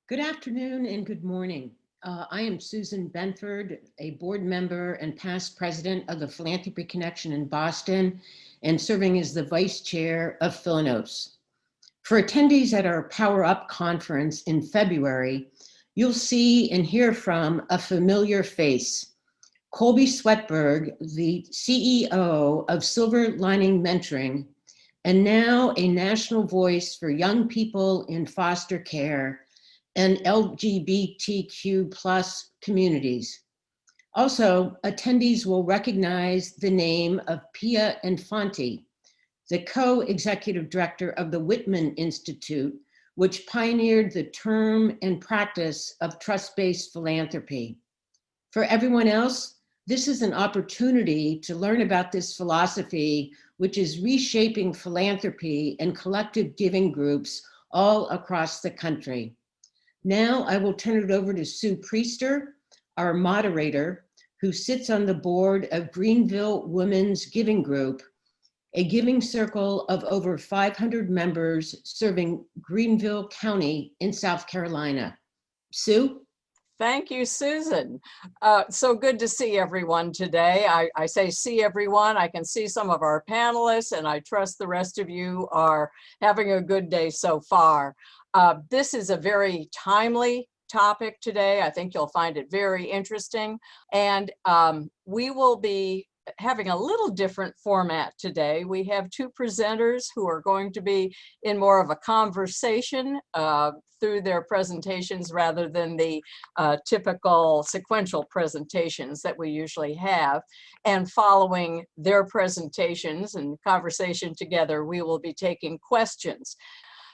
Good afternoon and good morning. I am Susan Benford, a board member and past president of the Philanthropy Connection in Boston and serving as the vice chair of Philanos. For attendees at our Power Up conference in February, you'll see and hear from a familiar face. Colby Swettberg, the CEO of Silver Lining Mentoring, and now a national voice for young people in foster care and LGBTQ plus communities. Also, attendees will recognize the name of Pia Infanti, the co-executive director of the Whitman Institute, which pioneered the term and practice of trust-based philanthropy. For everyone else, this is an opportunity to learn about this philosophy, which is reshaping philanthropy and collective giving groups all across the country. Now I will turn it over to Sue Priester, our moderator, who sits on the board of Greenville Women's Giving Group, a giving circle of over 500 members serving Greenville County in South Carolina. Sue? Thank you, Susan. So good to see everyone today. I say see everyone. I can see some of our panelists, and I trust the rest of you are having a good day so far. This is a very timely topic today. I think you'll find it very interesting. And we will be having a little different format today. We have two presenters who are going to be in more of a conversation through their presentations rather than the typical sequential presentations that we usually have. And following their presentations and conversation together, we will be taking questions.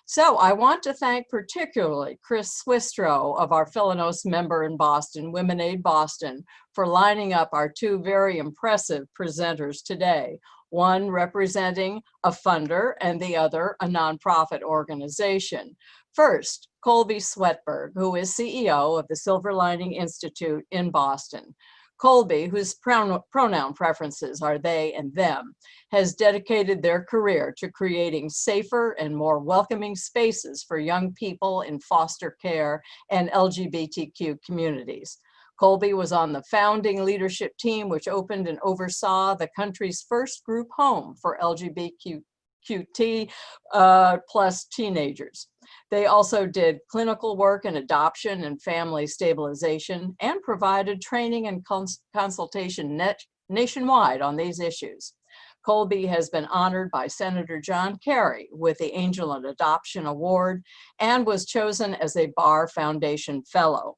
So I want to thank particularly Chris Swistro of our Philanos member in Boston, Women Aid Boston, for lining up our two very impressive presenters today, one representing a funder and the other a nonprofit organization. First, Colby Swettberg, who is CEO of the Silver Lining Institute in Boston. Colby, whose pronoun preferences are they and them, has dedicated their career to creating safer and more welcoming spaces for young people in foster care and LGBTQ communities. Colby was on the founding leadership team, which opened and oversaw the country's first group home for LGBTQT plus teenagers. They also did clinical work in adoption and family stabilization and provided training and consultation nationwide on these issues. Colby has been honored by Senator John Kerry with the Angel in Adoption Award and was chosen as a Barr Foundation Fellow.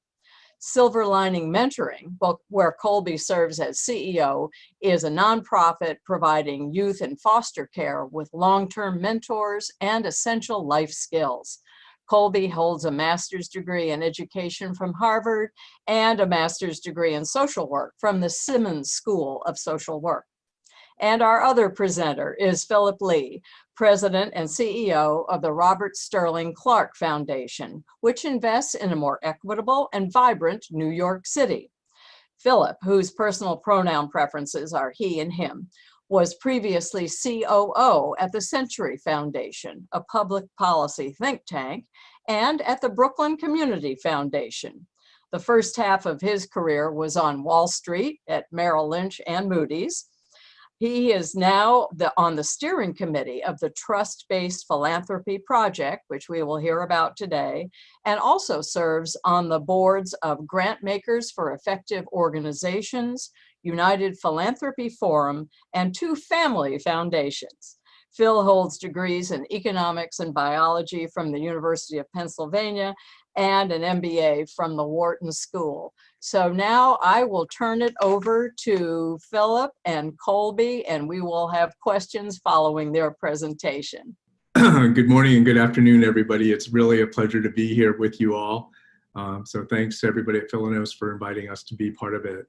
Silver Lining Mentoring, where Colby serves as CEO, is a nonprofit providing youth in foster care with long-term mentors and essential life skills. Colby holds a master's degree in education from Harvard and a master's degree in social work from the Simmons School of Social Work. And our other presenter is Philip Lee, President and CEO of the Robert Sterling Clark Foundation, which invests in a more equitable and vibrant New York City. Philip, whose personal pronoun preferences are he and him, was previously COO at the Century Foundation, a public policy think tank, and at the Brooklyn Community Foundation. The first half of his career was on Wall Street at Merrill Lynch and Moody's. He is now on the steering committee of the Trust-Based Philanthropy Project, which we will hear about today, and also serves on the boards of Grant Makers for Effective Organizations, United Philanthropy Forum, and two family foundations. Phil holds degrees in economics and biology from the University of Pennsylvania and an MBA from the Wharton School. So now I will turn it over to Philip and Colby, and we will have questions following their presentation. Good morning and good afternoon, everybody. It's really a pleasure to be here with you all. So thanks to everybody at Philanos for inviting us to be part of it.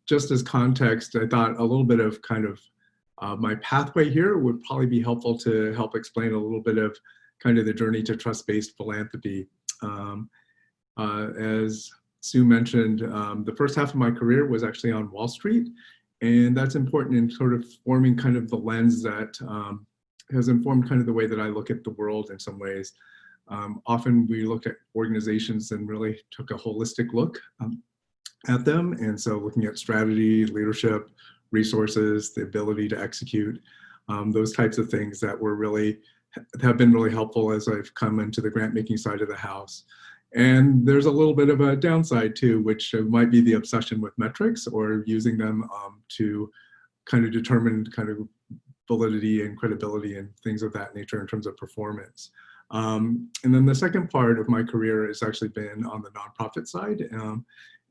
Just as context, I thought a little bit of kind of my pathway here would probably be helpful to help explain a little bit of kind of the journey to trust-based philanthropy. As Sue mentioned, the first half of my career was actually on Wall Street, and that's important in sort of forming kind of the lens that has informed kind of the way that I look at the world in some ways. Often we looked at organizations and really took a holistic look at them. And so looking at strategy, leadership, resources, the ability to execute, those types of things that have been really helpful as I've come into the grant making side of the house. And there's a little bit of a downside too, which might be the obsession with metrics or using them to kind of determine kind of validity and credibility and things of that nature in terms of performance. And then the second part of my career has actually been on the nonprofit side.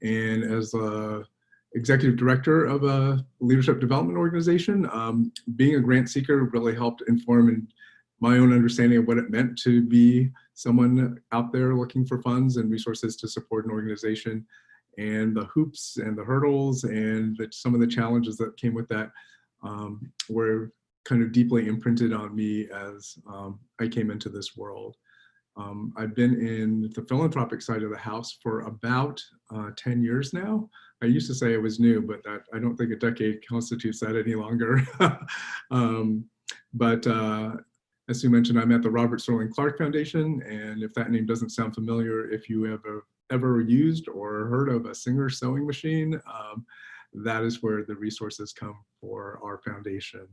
And as a executive director of a leadership development organization, being a grant seeker really helped inform my own understanding of what it meant to be someone out there looking for funds and resources to support an organization, and the hoops and the hurdles and some of the challenges that came with that were kind of deeply imprinted on me as I came into this world. I've been in the philanthropic side of the house for about 10 years now. I used to say I was new, but I don't think a decade constitutes that any longer. As you mentioned, I'm at the Robert Sterling Clark Foundation, and if that name doesn't sound familiar, if you ever used or heard of a Singer sewing machine, that is where the resources come for our foundation.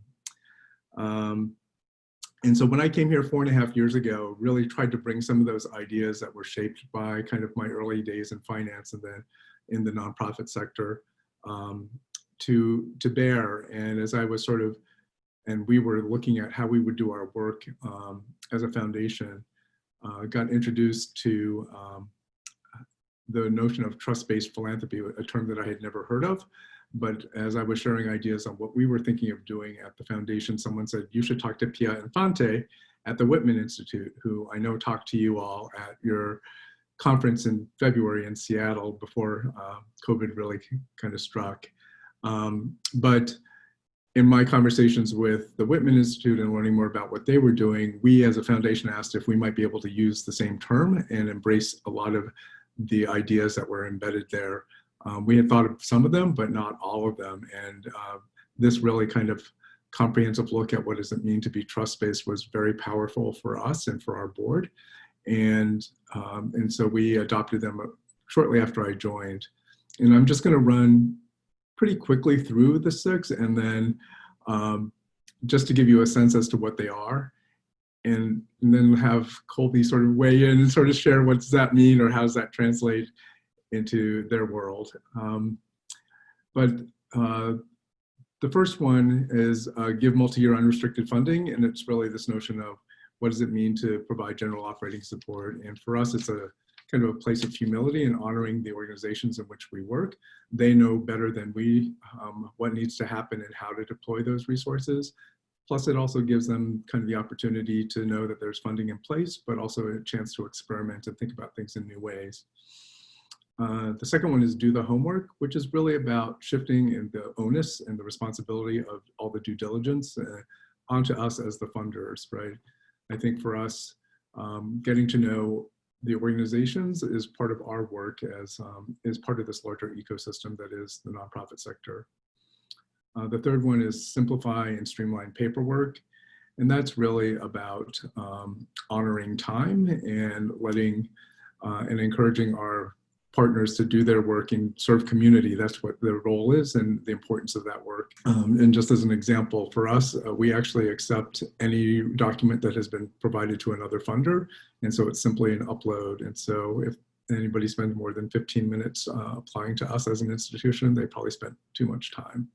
And so when I came here 4.5 years ago, really tried to bring some of those ideas that were shaped by kind of my early days in finance and then in the nonprofit sector to bear. And as I was and we were looking at how we would do our work as a foundation, got introduced to the notion of trust-based philanthropy, a term that I had never heard of. But as I was sharing ideas on what we were thinking of doing at the foundation, someone said, you should talk to Pia Infante at the Whitman Institute, who I know talked to you all at your conference in February in Seattle before COVID really kind of struck. But in my conversations with the Whitman Institute and learning more about what they were doing, we as a foundation asked if we might be able to use the same term and embrace a lot of the ideas that were embedded there. We had thought of some of them, but not all of them. And this really kind of comprehensive look at what does it mean to be trust-based was very powerful for us and for our board. And so we adopted them shortly after I joined. And I'm just going to run pretty quickly through the 6, and then just to give you a sense as to what they are, and then have Colby sort of weigh in and sort of share what does that mean or how does that translate into their world. The first one is give multi-year unrestricted funding, and it's really this notion of what does it mean to provide general operating support. And for us, it's a kind of a place of humility and honoring the organizations in which we work. They know better than we what needs to happen and how to deploy those resources. Plus, it also gives them kind of the opportunity to know that there's funding in place, but also a chance to experiment and think about things in new ways. The second one is do the homework, which is really about shifting in the onus and the responsibility of all the due diligence onto us as the funders, right? I think for us, getting to know the organizations is part of our work as is part of this larger ecosystem that is the nonprofit sector. The third one is simplify and streamline paperwork. And that's really about honoring time and letting and encouraging our partners to do their work and serve community. That's what their role is and the importance of that work. And just as an example, for us, we actually accept any document that has been provided to another funder. And so it's simply an upload. And so if anybody spends more than 15 minutes applying to us as an institution, they probably spent too much time.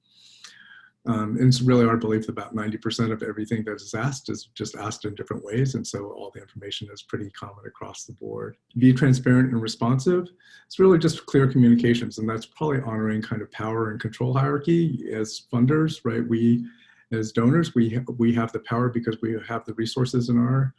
And it's really our belief that about 90% of everything that is asked is just asked in different ways. And so all the information is pretty common across the board. Be transparent and responsive. It's really just clear communications. And that's probably honoring kind of power and control hierarchy as funders, right? We, as donors, we have the power because we have the resources in our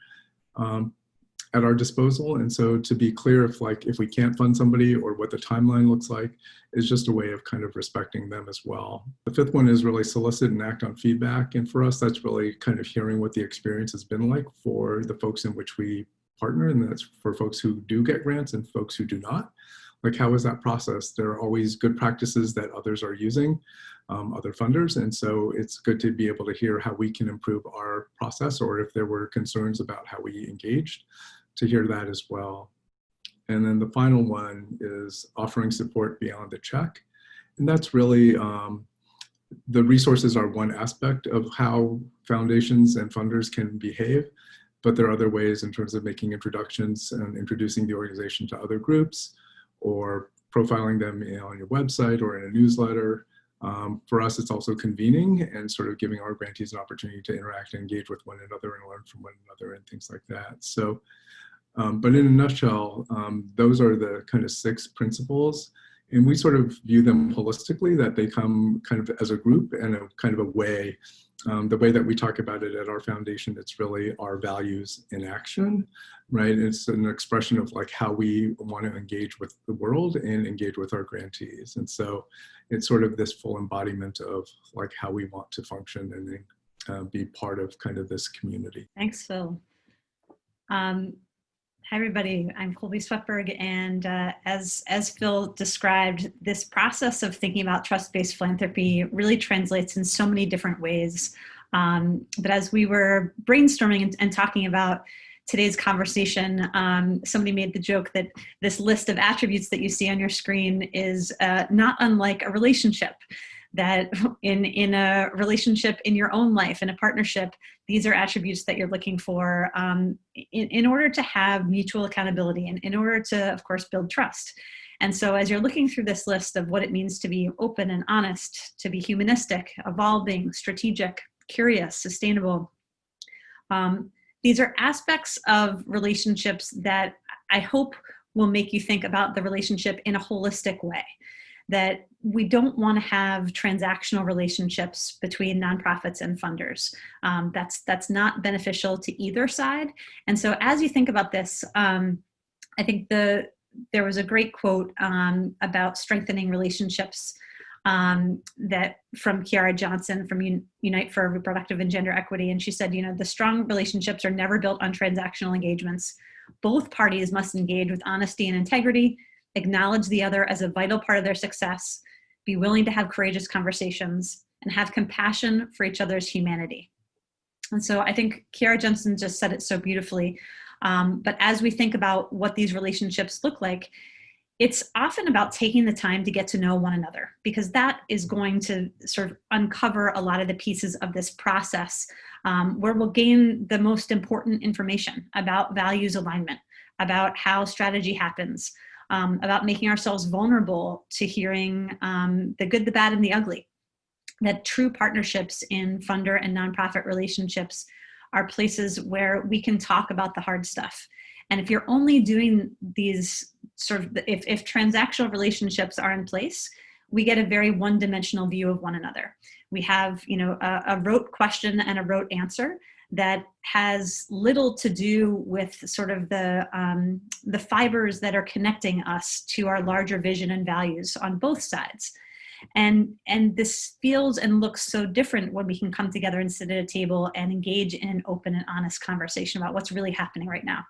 at our disposal. And so to be clear if we can't fund somebody or what the timeline looks like is just a way of kind of respecting them as well. The fifth one is really solicit and act on feedback. And for us, that's really kind of hearing what the experience has been like for the folks in which we partner. And that's for folks who do get grants and folks who do not. Like, how is that process? There are always good practices that others are using, other funders. And so it's good to be able to hear how we can improve our process or if there were concerns about how we engaged, to hear that as well. And then the final one is offering support beyond the check. And that's really, the resources are one aspect of how foundations and funders can behave, but there are other ways in terms of making introductions and introducing the organization to other groups, or profiling them on your website or in a newsletter. For us, it's also convening and sort of giving our grantees an opportunity to interact and engage with one another and learn from one another and things like that. So, but in a nutshell, those are the kind of 6 principles. And we sort of view them holistically, that they come kind of as a group and a kind of a way. The way that we talk about it at our foundation, it's really our values in action, right? It's an expression of like how we want to engage with the world and engage with our grantees. And so it's sort of this full embodiment of like how we want to function and be part of kind of this community. Thanks, Phil. Hi, everybody. I'm Colby Swettberg, and as Phil described, this process of thinking about trust-based philanthropy really translates in so many different ways. But as we were brainstorming and talking about today's conversation, somebody made the joke that this list of attributes that you see on your screen is not unlike a relationship. That in a relationship, in your own life, in a partnership, these are attributes that you're looking for in order to have mutual accountability and in order to, of course, build trust. And so as you're looking through this list of what it means to be open and honest, to be humanistic, evolving, strategic, curious, sustainable, these are aspects of relationships that I hope will make you think about the relationship in a holistic way. That we don't want to have transactional relationships between nonprofits and funders. That's not beneficial to either side. And so as you think about this, I think there was a great quote about strengthening relationships that from Kiara Johnson from Unite for Reproductive and Gender Equity. And she said, the strong relationships are never built on transactional engagements. Both parties must engage with honesty and integrity, acknowledge the other as a vital part of their success, be willing to have courageous conversations, and have compassion for each other's humanity. And so I think Kiara Johnson just said it so beautifully. But as we think about what these relationships look like, it's often about taking the time to get to know one another, because that is going to sort of uncover a lot of the pieces of this process where we'll gain the most important information about values alignment, about how strategy happens, about making ourselves vulnerable to hearing the good, the bad, and the ugly. That true partnerships in funder and nonprofit relationships are places where we can talk about the hard stuff. And if you're only doing these sort of, if transactional relationships are in place, we get a very one-dimensional view of one another. We have, a rote question and a rote answer that has little to do with sort of the fibers that are connecting us to our larger vision and values on both sides. And this feels and looks so different when we can come together and sit at a table and engage in an open and honest conversation about what's really happening right now.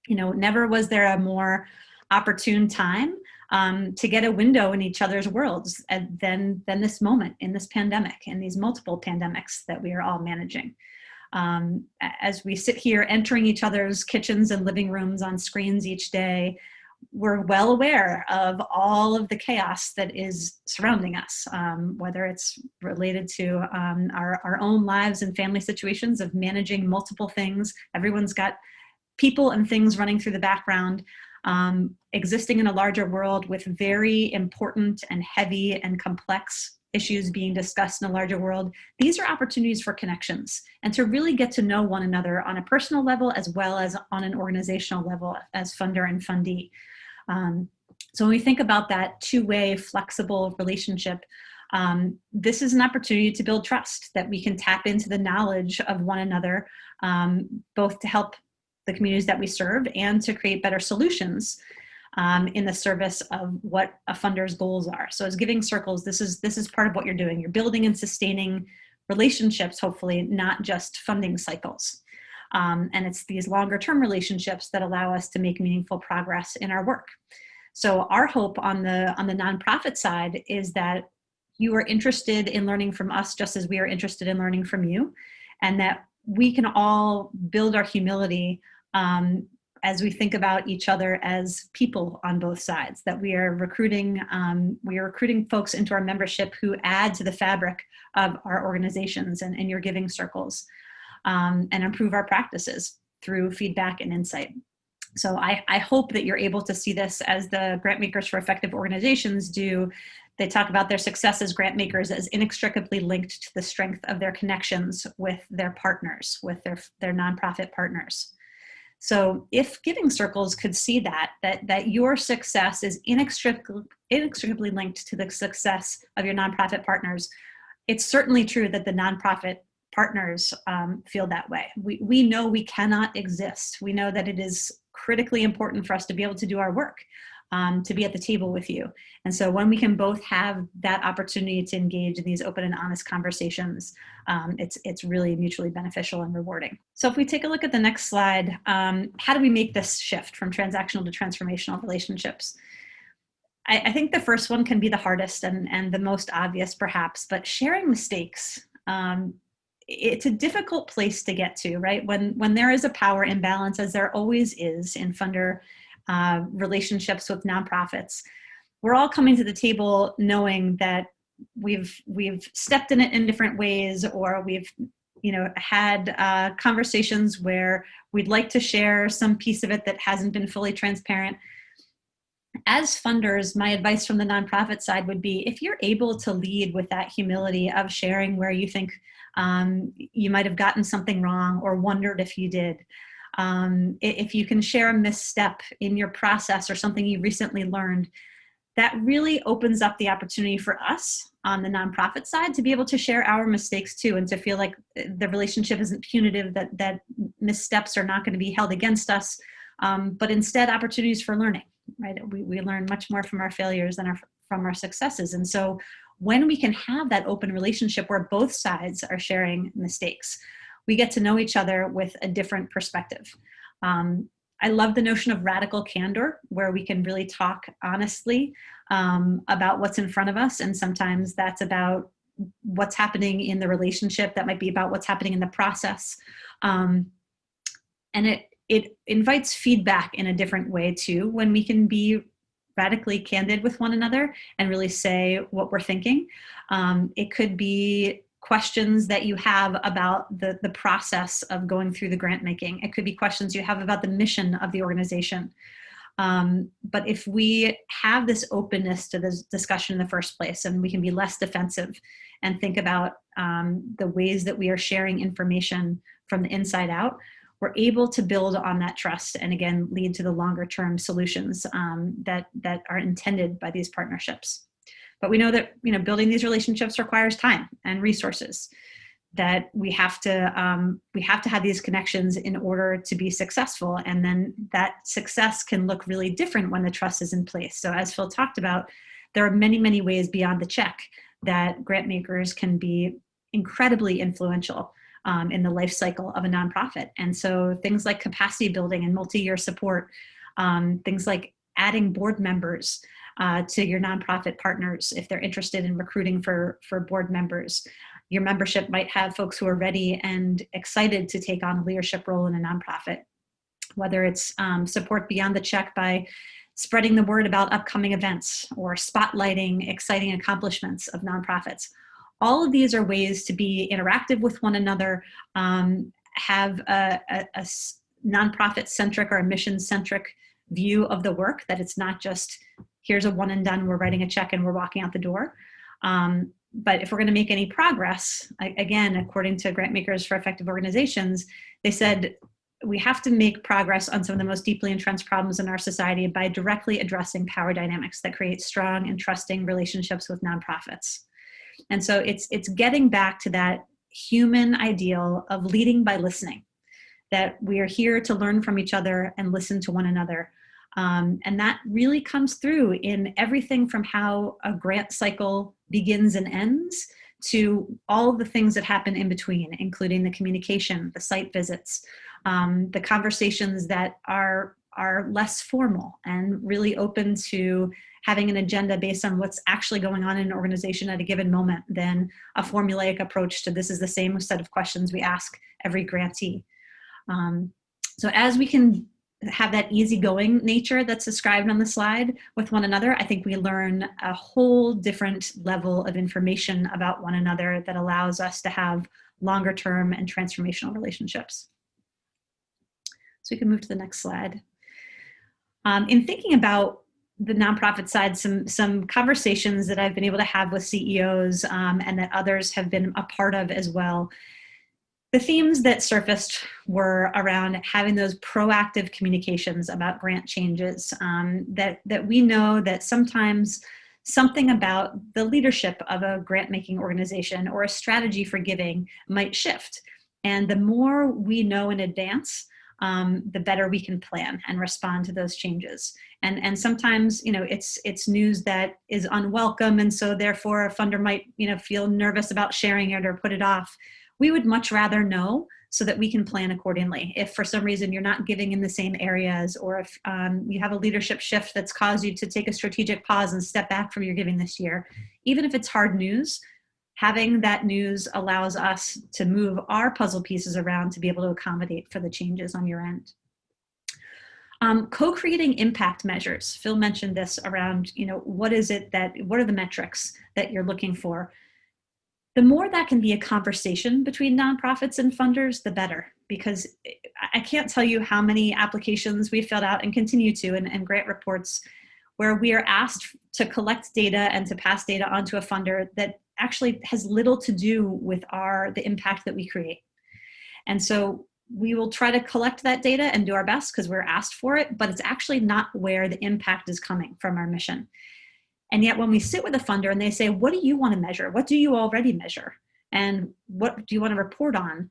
Never was there a more opportune time to get a window in each other's worlds than this moment in this pandemic and these multiple pandemics that we are all managing. As we sit here entering each other's kitchens and living rooms on screens each day, we're well aware of all of the chaos that is surrounding us, whether it's related to our own lives and family situations of managing multiple things. Everyone's got people and things running through the background, existing in a larger world with very important and heavy and complex issues being discussed in a larger world. These are opportunities for connections and to really get to know one another on a personal level as well as on an organizational level as funder and fundee. So when we think about that two-way flexible relationship, this is an opportunity to build trust, that we can tap into the knowledge of one another, both to help the communities that we serve and to create better solutions in the service of what a funder's goals are. So as Giving Circles, this is part of what you're doing. You're building and sustaining relationships, hopefully, not just funding cycles. And it's these longer term relationships that allow us to make meaningful progress in our work. So our hope on the nonprofit side is that you are interested in learning from us just as we are interested in learning from you, and that we can all build our humility as we think about each other as people on both sides, that we are recruiting folks into our membership who add to the fabric of our organizations and your giving circles, and improve our practices through feedback and insight. So I hope that you're able to see this as the Grantmakers for Effective Organizations do. They talk about their success as grant makers as inextricably linked to the strength of their connections with their partners, with their nonprofit partners. So if giving circles could see that your success is inextricably linked to the success of your nonprofit partners, it's certainly true that the nonprofit partners feel that way. We know we cannot exist. We know that it is critically important for us to be able to do our work, to be at the table with you. And so when we can both have that opportunity to engage in these open and honest conversations, it's really mutually beneficial and rewarding. So if we take a look at the next slide, how do we make this shift from transactional to transformational relationships? I think the first one can be the hardest and the most obvious perhaps, but sharing mistakes. It's a difficult place to get to, right? When there is a power imbalance, as there always is in funder relationships with nonprofits, we're all coming to the table knowing that we've stepped in it in different ways, or we've had conversations where we'd like to share some piece of it that hasn't been fully transparent. As funders, my advice from the nonprofit side would be, if you're able to lead with that humility of sharing where you think you might have gotten something wrong or wondered if you did, if you can share a misstep in your process or something you recently learned, that really opens up the opportunity for us on the nonprofit side to be able to share our mistakes too, and to feel like the relationship isn't punitive, that missteps are not going to be held against us, but instead opportunities for learning, right? We learn much more from our failures than from our successes. And so when we can have that open relationship where both sides are sharing mistakes, we get to know each other with a different perspective. I love the notion of radical candor, where we can really talk honestly about what's in front of us. And sometimes that's about what's happening in the relationship. That might be about what's happening in the process. And it invites feedback in a different way too, when we can be radically candid with one another and really say what we're thinking. It could be questions that you have about the process of going through the grant making. It could be questions you have about the mission of the organization. But if we have this openness to this discussion in the first place, and we can be less defensive and think about the ways that we are sharing information from the inside out, we're able to build on that trust and again lead to the longer term solutions that are intended by these partnerships. But we know that building these relationships requires time and resources. That we have to have these connections in order to be successful, and then that success can look really different when the trust is in place. So as Phil talked about, there are many, many ways beyond the check that grant makers can be incredibly influential in the life cycle of a nonprofit. And so things like capacity building and multi-year support, things like adding board members to your nonprofit partners if they're interested in recruiting for board members. Your membership might have folks who are ready and excited to take on a leadership role in a nonprofit, whether it's support beyond the check by spreading the word about upcoming events or spotlighting exciting accomplishments of nonprofits. All of these are ways to be interactive with one another, have a nonprofit-centric or a mission-centric view of the work, that it's not just, here's a one and done, we're writing a check and we're walking out the door. But if we're going to make any progress, again, according to Grantmakers for Effective Organizations, they said we have to make progress on some of the most deeply entrenched problems in our society by directly addressing power dynamics that create strong and trusting relationships with nonprofits. And so it's getting back to that human ideal of leading by listening, that we are here to learn from each other and listen to one another. And that really comes through in everything from how a grant cycle begins and ends to all of the things that happen in between, including the communication, the site visits, the conversations that are less formal and really open to having an agenda based on what's actually going on in an organization at a given moment than a formulaic approach to this is the same set of questions we ask every grantee. So as we can have that easygoing nature that's described on the slide with one another, I think we learn a whole different level of information about one another that allows us to have longer term and transformational relationships. So we can move to the next slide. In thinking about the nonprofit side, some conversations that I've been able to have with CEOs and that others have been a part of as well. The themes that surfaced were around having those proactive communications about grant changes, that we know that sometimes something about the leadership of a grant-making organization or a strategy for giving might shift. And the more we know in advance, the better we can plan and respond to those changes. And sometimes, it's news that is unwelcome, and so therefore a funder might, feel nervous about sharing it or put it off. We would much rather know so that we can plan accordingly. If for some reason you're not giving in the same areas, or if you have a leadership shift that's caused you to take a strategic pause and step back from your giving this year, even if it's hard news, having that news allows us to move our puzzle pieces around to be able to accommodate for the changes on your end. Co-creating impact measures. Phil mentioned this around, what are the metrics that you're looking for? The more that can be a conversation between nonprofits and funders, the better, because I can't tell you how many applications we filled out and continue to, and grant reports where we are asked to collect data and to pass data onto a funder that actually has little to do with the impact that we create. And so we will try to collect that data and do our best because we're asked for it, but it's actually not where the impact is coming from our mission. And yet when we sit with a funder and they say, what do you want to measure? What do you already measure? And what do you want to report on?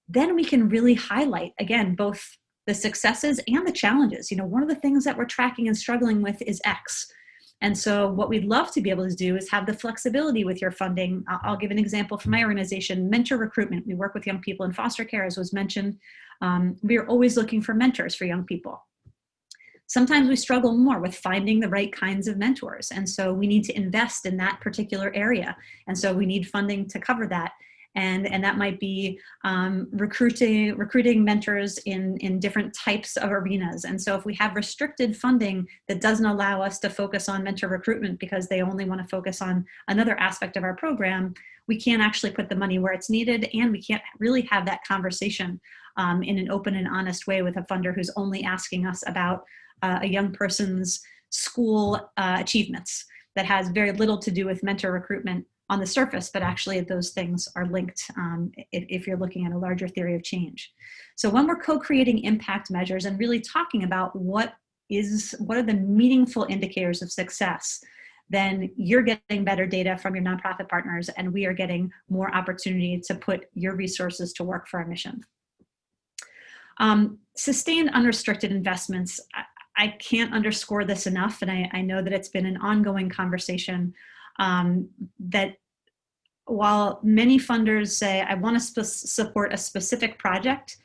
Then we can really highlight, again, both the successes and the challenges. One of the things that we're tracking and struggling with is X. And so what we'd love to be able to do is have the flexibility with your funding. I'll give an example from my organization, mentor recruitment. We work with young people in foster care, as was mentioned. We are always looking for mentors for young people. Sometimes we struggle more with finding the right kinds of mentors. And so we need to invest in that particular area. And so we need funding to cover that. And that might be recruiting mentors in different types of arenas. And so if we have restricted funding that doesn't allow us to focus on mentor recruitment because they only want to focus on another aspect of our program, we can't actually put the money where it's needed, and we can't really have that conversation in an open and honest way with a funder who's only asking us about a young person's school achievements that has very little to do with mentor recruitment on the surface, but actually those things are linked if you're looking at a larger theory of change. So when we're co-creating impact measures and really talking about what are the meaningful indicators of success, then you're getting better data from your nonprofit partners, and we are getting more opportunity to put your resources to work for our mission. Sustained unrestricted investments. I can't underscore this enough, and I know that it's been an ongoing conversation that while many funders say, I want to support a specific project,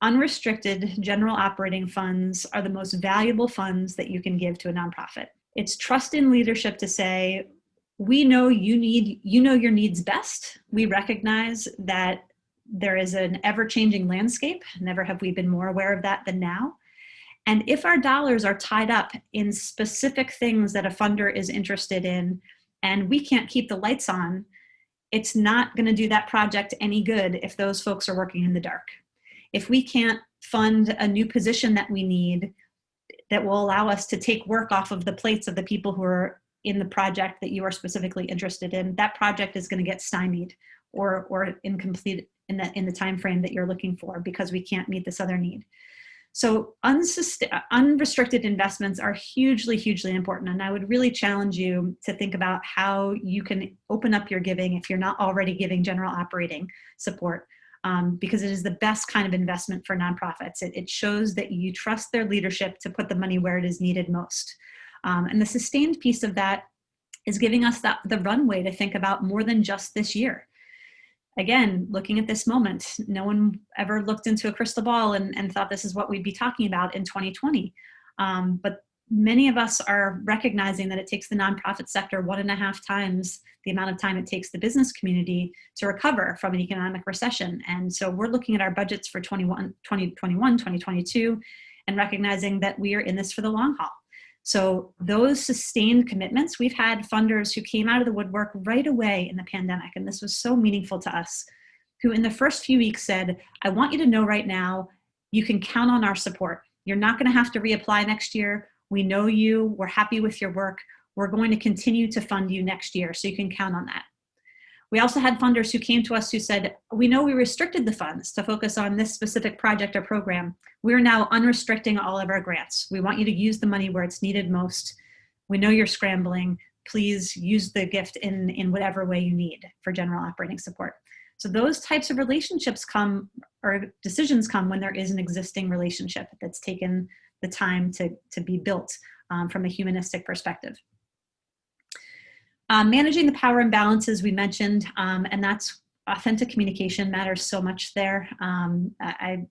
unrestricted general operating funds are the most valuable funds that you can give to a nonprofit. It's trust in leadership to say, we know you know your needs best. We recognize that there is an ever-changing landscape. Never have we been more aware of that than now. And if our dollars are tied up in specific things that a funder is interested in, and we can't keep the lights on, it's not going to do that project any good if those folks are working in the dark. If we can't fund a new position that we need that will allow us to take work off of the plates of the people who are in the project that you are specifically interested in, that project is going to get stymied or incomplete in the time frame that you're looking for because we can't meet this other need. So unrestricted investments are hugely, hugely important. And I would really challenge you to think about how you can open up your giving if you're not already giving general operating support, because it is the best kind of investment for nonprofits. It shows that you trust their leadership to put the money where it is needed most. And the sustained piece of that is giving us the runway to think about more than just this year. Again, looking at this moment, no one ever looked into a crystal ball and thought this is what we'd be talking about in 2020. But many of us are recognizing that it takes the nonprofit sector 1.5 times the amount of time it takes the business community to recover from an economic recession. And so we're looking at our budgets for 2021, 2022, and recognizing that we are in this for the long haul. So those sustained commitments, we've had funders who came out of the woodwork right away in the pandemic, and this was so meaningful to us, who in the first few weeks said, I want you to know right now, you can count on our support. You're not going to have to reapply next year. We know you, we're happy with your work. We're going to continue to fund you next year, so you can count on that. We also had funders who came to us who said, we know we restricted the funds to focus on this specific project or program. We're now unrestricting all of our grants. We want you to use the money where it's needed most. We know you're scrambling. Please use the gift in whatever way you need for general operating support. So those types of relationships come, or decisions come, when there is an existing relationship that's taken the time to be built from a humanistic perspective. Managing the power imbalances we mentioned, and that's authentic communication matters so much there. I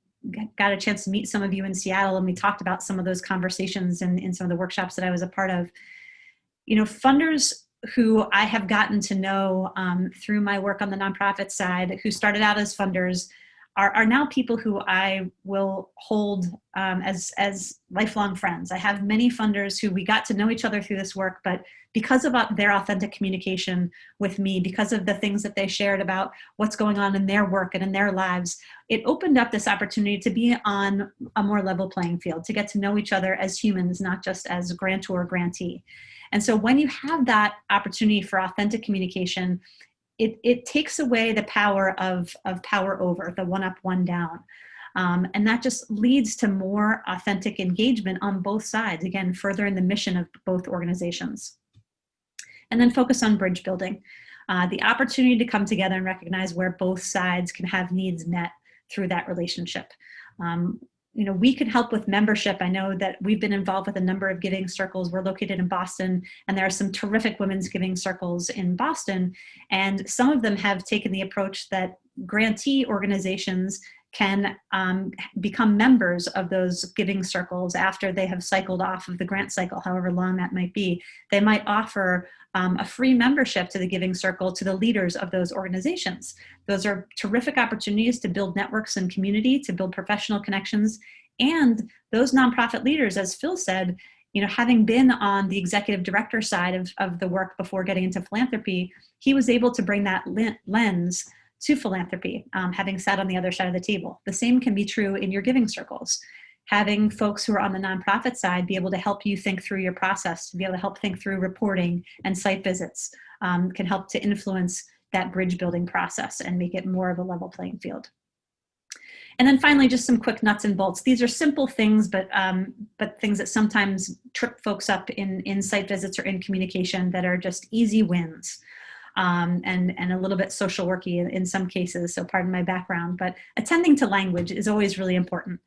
got a chance to meet some of you in Seattle, and we talked about some of those conversations in some of the workshops that I was a part of. You know, funders who I have gotten to know through my work on the nonprofit side, who started out as funders, are now people who I will hold as lifelong friends. I have many funders who we got to know each other through this work, but because of their authentic communication with me, because of the things that they shared about what's going on in their work and in their lives, it opened up this opportunity to be on a more level playing field, to get to know each other as humans, not just as grantor or grantee. And so when you have that opportunity for authentic communication, it takes away the power of power over, the one up, one down. And that just leads to more authentic engagement on both sides, again, furthering the mission of both organizations. And then focus on bridge building. The opportunity to come together and recognize where both sides can have needs met through that relationship. You know, we can help with membership. I know that we've been involved with a number of giving circles. We're located in Boston, and there are some terrific women's giving circles in Boston. And some of them have taken the approach that grantee organizations can become members of those giving circles after they have cycled off of the grant cycle, however long that might be. They might offer a free membership to the giving circle to the leaders of those organizations. Those are terrific opportunities to build networks and community, to build professional connections. And those nonprofit leaders, as Phil said, you know, having been on the executive director side of the work before getting into philanthropy, he was able to bring that lens to philanthropy, having sat on the other side of the table. The same can be true in your giving circles. Having folks who are on the nonprofit side be able to help you think through your process, to be able to help think through reporting and site visits, can help to influence that bridge building process and make it more of a level playing field. And then finally, just some quick nuts and bolts. These are simple things, but things that sometimes trip folks up in site visits or in communication that are just easy wins. And a little bit social worky in some cases, so pardon my background, but attending to language is always really important.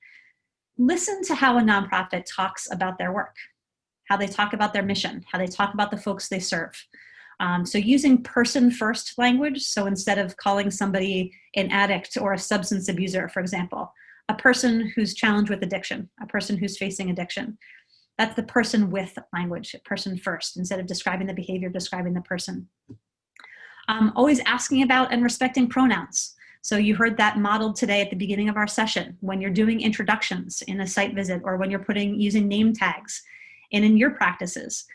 Listen to how a nonprofit talks about their work, how they talk about their mission, how they talk about the folks they serve. So using person-first language, so instead of calling somebody an addict or a substance abuser, for example, a person who's challenged with addiction, a person who's facing addiction, that's the person with language, person first, instead of describing the behavior, describing the person. Always asking about and respecting pronouns. So you heard that modeled today at the beginning of our session, when you're doing introductions in a site visit, or when you're using name tags, and in your practices,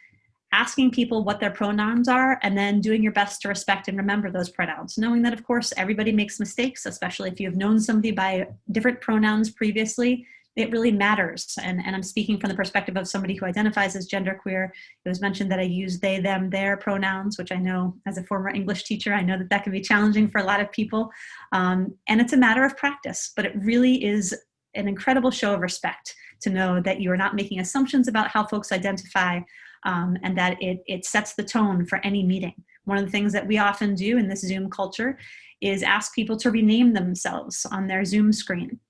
asking people what their pronouns are, and then doing your best to respect and remember those pronouns, knowing that, of course, everybody makes mistakes, especially if you've known somebody by different pronouns previously. It really matters. And I'm speaking from the perspective of somebody who identifies as genderqueer. It was mentioned that I use they, them, their pronouns, which I know as a former English teacher, I know that that can be challenging for a lot of people. And it's a matter of practice, but it really is an incredible show of respect to know that you are not making assumptions about how folks identify, and that it sets the tone for any meeting. One of the things that we often do in this Zoom culture is ask people to rename themselves on their Zoom screen.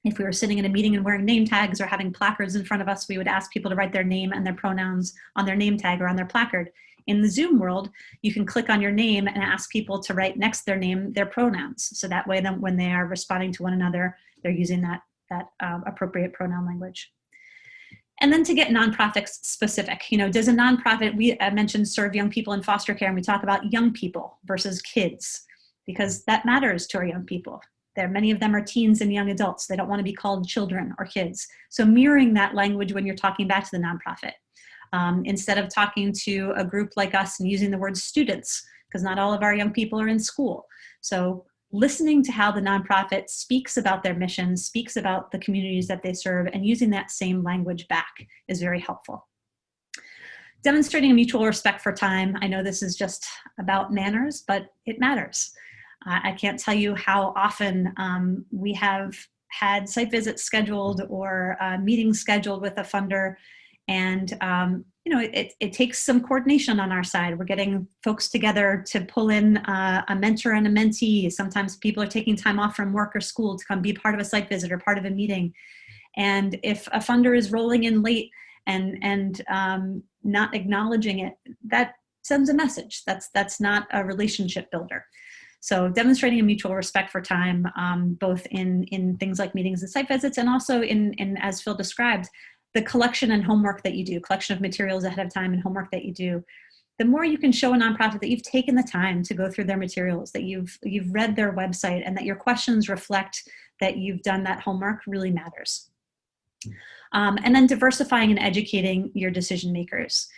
If we were sitting in a meeting and wearing name tags or having placards in front of us, we would ask people to write their name and their pronouns on their name tag or on their placard. In the Zoom world, you can click on your name and ask people to write next to their name their pronouns. So that way, then when they are responding to one another, they're using that appropriate pronoun language. And then to get nonprofits specific, you know, does a nonprofit, I mentioned serve young people in foster care, and we talk about young people versus kids, because that matters to our young people. Many of them are teens and young adults. They don't want to be called children or kids. So mirroring that language when you're talking back to the nonprofit. Instead of talking to a group like us and using the word students, because not all of our young people are in school. So listening to how the nonprofit speaks about their mission, speaks about the communities that they serve, and using that same language back is very helpful. Demonstrating a mutual respect for time. I know this is just about manners, but it matters. I can't tell you how often we have had site visits scheduled or meetings scheduled with a funder, and it takes some coordination on our side. We're getting folks together to pull in a mentor and a mentee. Sometimes people are taking time off from work or school to come be part of a site visit or part of a meeting. And if a funder is rolling in late and not acknowledging it, that sends a message. That's not a relationship builder. So demonstrating a mutual respect for time, both in things like meetings and site visits, and also in as Phil described, the collection and homework that you do, collection of materials ahead of time and homework that you do. The more you can show a nonprofit that you've taken the time to go through their materials, that you've read their website, and that your questions reflect that you've done that homework really matters. And then diversifying and educating your decision makers.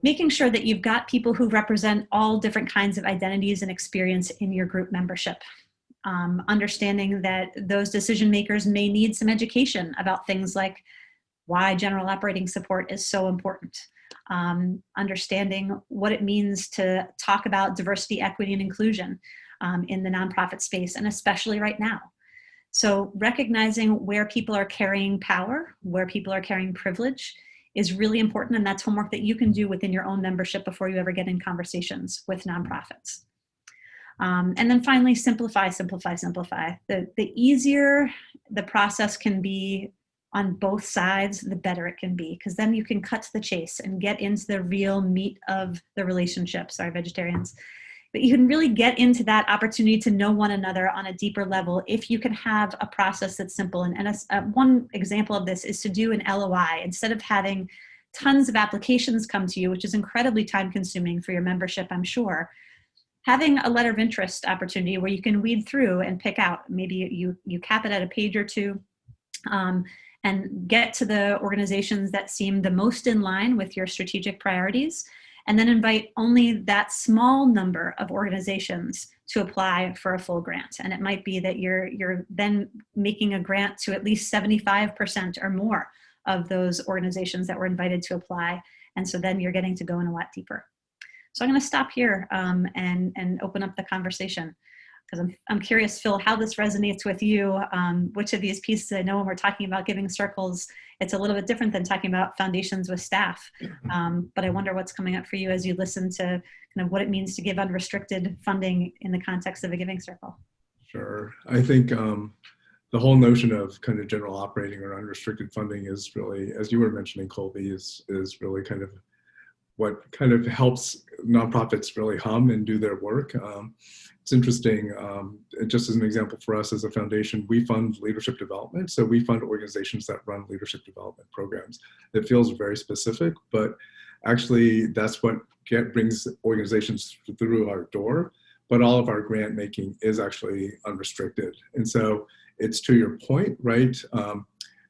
Making sure that you've got people who represent all different kinds of identities and experience in your group membership. Understanding that those decision makers may need some education about things like why general operating support is so important. Understanding what it means to talk about diversity, equity, and inclusion in the nonprofit space, and especially right now. So recognizing where people are carrying power, where people are carrying privilege is really important, and that's homework that you can do within your own membership before you ever get in conversations with nonprofits. And then finally, simplify, simplify, simplify. The easier the process can be on both sides, the better it can be, because then you can cut to the chase and get into the real meat of the relationship. Sorry, vegetarians. But you can really get into that opportunity to know one another on a deeper level if you can have a process that's simple. And one example of this is to do an LOI. Instead of having tons of applications come to you, which is incredibly time consuming for your membership, I'm sure, having a letter of interest opportunity where you can weed through and pick out, maybe you cap it at a page or two, and get to the organizations that seem the most in line with your strategic priorities, and then invite only that small number of organizations to apply for a full grant. And it might be that you're then making a grant to at least 75% or more of those organizations that were invited to apply. And so then you're getting to go in a lot deeper. So I'm going to stop here and open up the conversation, because I'm curious, Phil, how this resonates with you. Which of these pieces, I know when we're talking about giving circles, it's a little bit different than talking about foundations with staff. But I wonder what's coming up for you as you listen to kind of what it means to give unrestricted funding in the context of a giving circle. Sure. I think the whole notion of kind of general operating or unrestricted funding is really, as you were mentioning, Colby, is really kind of what kind of helps nonprofits really hum and do their work. It's interesting, just as an example for us as a foundation, we fund leadership development. So we fund organizations that run leadership development programs. It feels very specific, but actually that's what brings organizations through our door. But all of our grant making is actually unrestricted. And so it's to your point, right?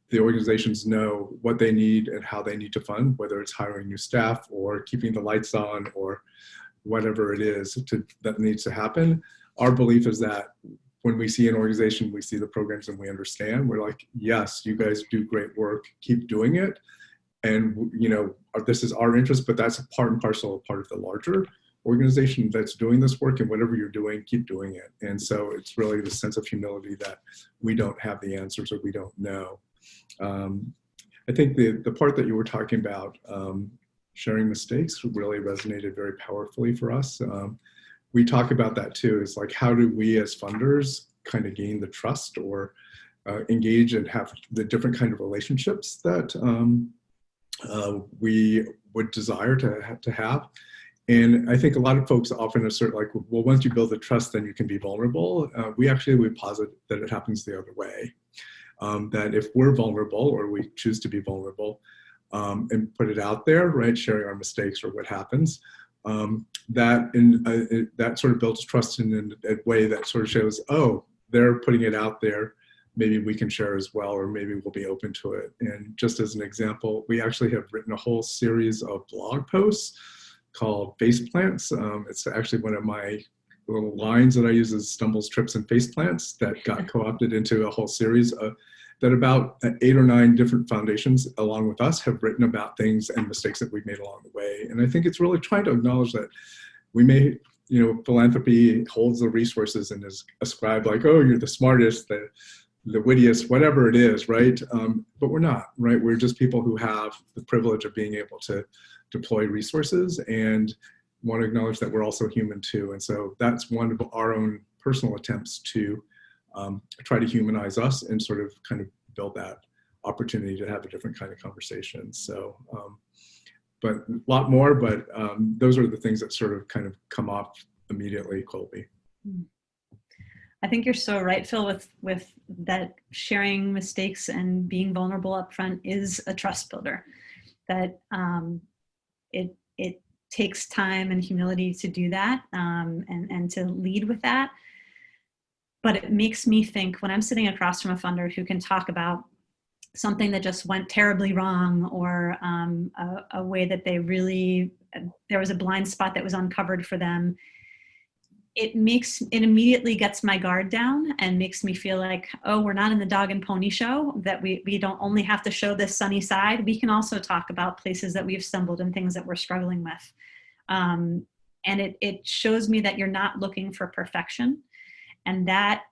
The organizations know what they need and how they need to fund, whether it's hiring new staff or keeping the lights on or whatever it is that needs to happen. Our belief is that when we see an organization, we see the programs and we understand, we're like, yes, you guys do great work, keep doing it. And this is our interest, but that's a part and parcel of part of the larger organization that's doing this work, and whatever you're doing, keep doing it. And so it's really the sense of humility that we don't have the answers or we don't know. I think the part that you were talking about, sharing mistakes, really resonated very powerfully for us. We talk about that too. It's like, how do we as funders kind of gain the trust or engage and have the different kind of relationships that we would desire to have? And I think a lot of folks often assert like, well, once you build the trust, then you can be vulnerable. We posit that it happens the other way. That if we're vulnerable or we choose to be vulnerable and put it out there, right, sharing our mistakes or what happens, that sort of builds trust in a way that sort of shows, oh, they're putting it out there, maybe we can share as well, or maybe we'll be open to it. And just as an example, we actually have written a whole series of blog posts called Face Plants. It's actually one of my little lines that I use as stumbles, trips, and face plants that got co-opted into a whole series that about 8 or 9 different foundations along with us have written about things and mistakes that we've made along the way. And I think it's really trying to acknowledge that we may, philanthropy holds the resources and is ascribed like, oh, you're the smartest, the wittiest, whatever it is, right? But we're not, right? We're just people who have the privilege of being able to deploy resources and want to acknowledge that we're also human too. And so that's one of our own personal attempts to try to humanize us and sort of kind of build that opportunity to have a different kind of conversation. So, but a lot more, but those are the things that sort of kind of come off immediately, Colby. I think you're so right, Phil, with that sharing mistakes and being vulnerable up front is a trust builder. That it takes time and humility to do that and to lead with that. But it makes me think when I'm sitting across from a funder who can talk about something that just went terribly wrong, or a way that there was a blind spot that was uncovered for them, it immediately gets my guard down and makes me feel like, oh, we're not in the dog and pony show, that we don't only have to show this sunny side. We can also talk about places that we've stumbled and things that we're struggling with. And it shows me that you're not looking for perfection. And that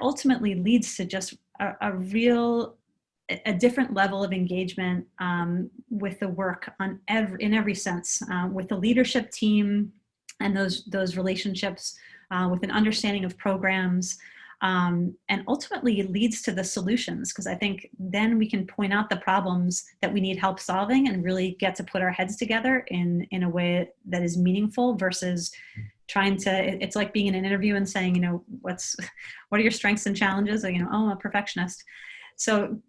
ultimately leads to just a different level of engagement with the work in every sense, with the leadership team and those relationships, with an understanding of programs, and ultimately leads to the solutions, because I think then we can point out the problems that we need help solving and really get to put our heads together in a way that is meaningful versus trying to, it's like being in an interview and saying, what are your strengths and challenges? Or, oh, I'm a perfectionist. So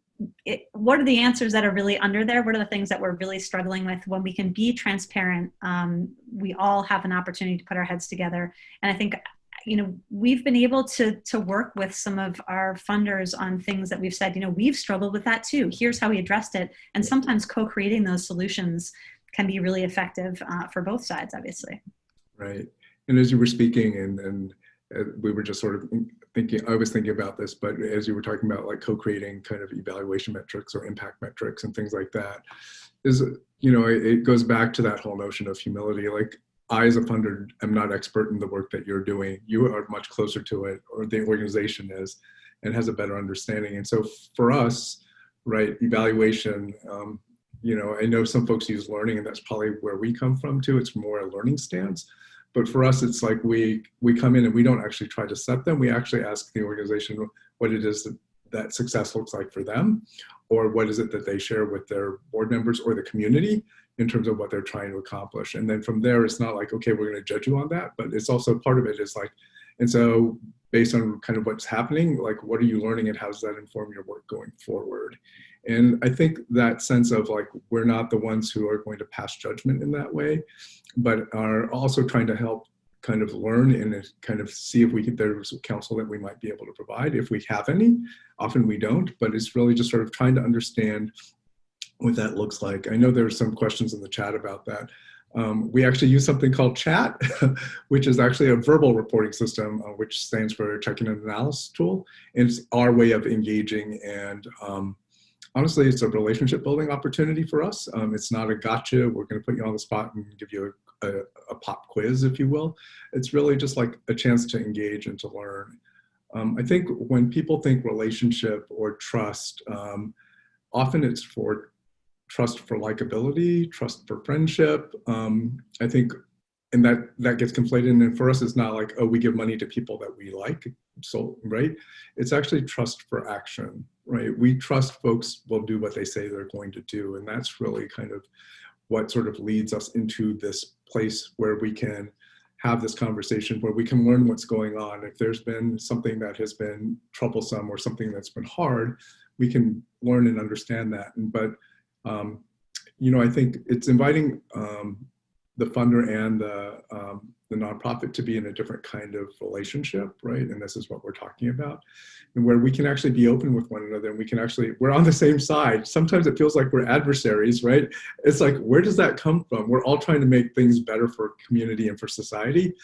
what are the answers that are really under there? What are the things that we're really struggling with? When we can be transparent, we all have an opportunity to put our heads together. And I think, we've been able to work with some of our funders on things that we've said, we've struggled with that too. Here's how we addressed it. And sometimes co-creating those solutions can be really effective for both sides, obviously. Right. And as you were speaking and we were just sort of I was thinking about this, but as you were talking about like co-creating kind of evaluation metrics or impact metrics and things like that, it goes back to that whole notion of humility. Like, I as a funder am not expert in the work that you're doing. You are much closer to it, or the organization is, and has a better understanding. And so for us, right, evaluation, I know some folks use learning, and that's probably where we come from too. It's more a learning stance. But for us, it's like we come in and we don't actually try to set them. We actually ask the organization what it is that success looks like for them, or what is it that they share with their board members or the community in terms of what they're trying to accomplish. And then from there, it's not like, okay, we're going to judge you on that, but it's also part of it is like, and so based on kind of what's happening, like, what are you learning and how does that inform your work going forward? And I think that sense of like, we're not the ones who are going to pass judgment in that way, but are also trying to help kind of learn and kind of see if there's counsel that we might be able to provide, if we have any. Often we don't, but it's really just sort of trying to understand what that looks like. I know there's some questions in the chat about that. We actually use something called CHAT, which is actually a verbal reporting system, which stands for Checking and Analysis Tool. And it's our way of engaging, and honestly, it's a relationship building opportunity for us. It's not a gotcha, we're going to put you on the spot and give you a pop quiz, if you will. It's really just like a chance to engage and to learn. I think when people think relationship or trust, often it's for trust for likability, trust for friendship. I think, and that gets conflated. And for us, it's not like, oh, we give money to people that we like, so, right? It's actually trust for action, right? We trust folks will do what they say they're going to do. And that's really kind of what sort of leads us into this place where we can have this conversation, where we can learn what's going on. If there's been something that has been troublesome or something that's been hard, we can learn and understand that. But I think it's inviting the funder and the nonprofit to be in a different kind of relationship, right? And this is what we're talking about, and where we can actually be open with one another, and we can actually, we're on the same side. Sometimes it feels like we're adversaries, right? It's like, where does that come from? We're all trying to make things better for community and for society.